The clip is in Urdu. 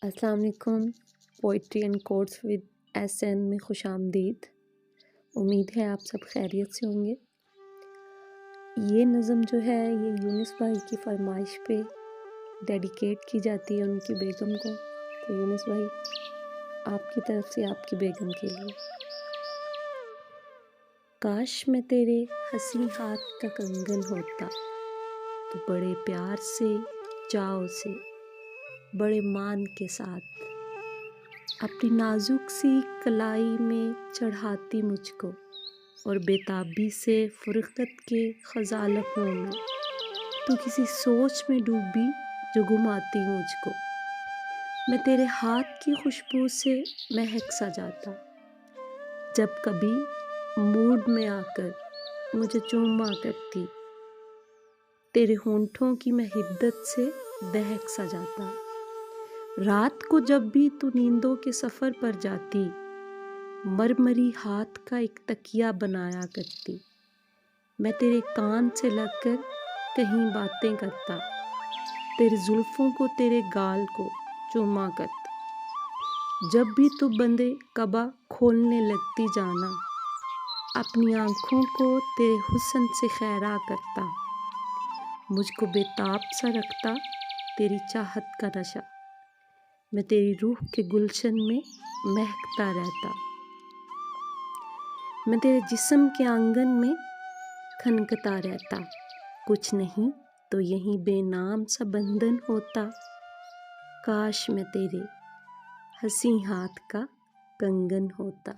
السلام علیکم۔ Poetry and quotes with S N میں خوش آمدید۔ امید ہے آپ سب خیریت سے ہوں گے۔ یہ نظم جو ہے یہ یونس بھائی کی فرمائش پہ ڈیڈیکیٹ کی جاتی ہے ان کی بیگم کو۔ تو یونس بھائی آپ کی طرف سے آپ کی بیگم کے لیے۔ کاش میں تیرے حسین ہاتھ کا کنگن ہوتا، تو بڑے پیار سے چاؤ سے بڑے مان کے ساتھ اپنی نازک سی کلائی میں چڑھاتی مجھ کو، اور بےتابی سے فرقت کے خزاں لمحوں میں تو کسی سوچ میں ڈوبی جو گماتی مجھ کو۔ میں تیرے ہاتھ کی خوشبو سے مہک سا جاتا، جب کبھی موڈ میں آ کر مجھے چوما کرتی، تیرے ہونٹوں کی میں حدت سے دہک سا جاتا۔ رات کو جب بھی تو نیندوں کے سفر پر جاتی، مرمری ہاتھ کا ایک تکیہ بنایا کرتی، میں تیرے کان سے لگ کر کہیں باتیں کرتا، تیرے زلفوں کو تیرے گال کو چوما کرتا۔ جب بھی تو بندے کعبہ کھولنے لگتی جانا، اپنی آنکھوں کو تیرے حسن سے خیرہ کرتا، مجھ کو بےتاب سا رکھتا تیری چاہت کا نشہ، میں تیری روح کے گلشن میں مہکتا رہتا۔ میں تیرے جسم کے آنگن میں کھنکتا رہتا، کچھ نہیں تو یہیں بے نام سا بندھن ہوتا، کاش میں تیرے حسین ہاتھ کا کنگن ہوتا۔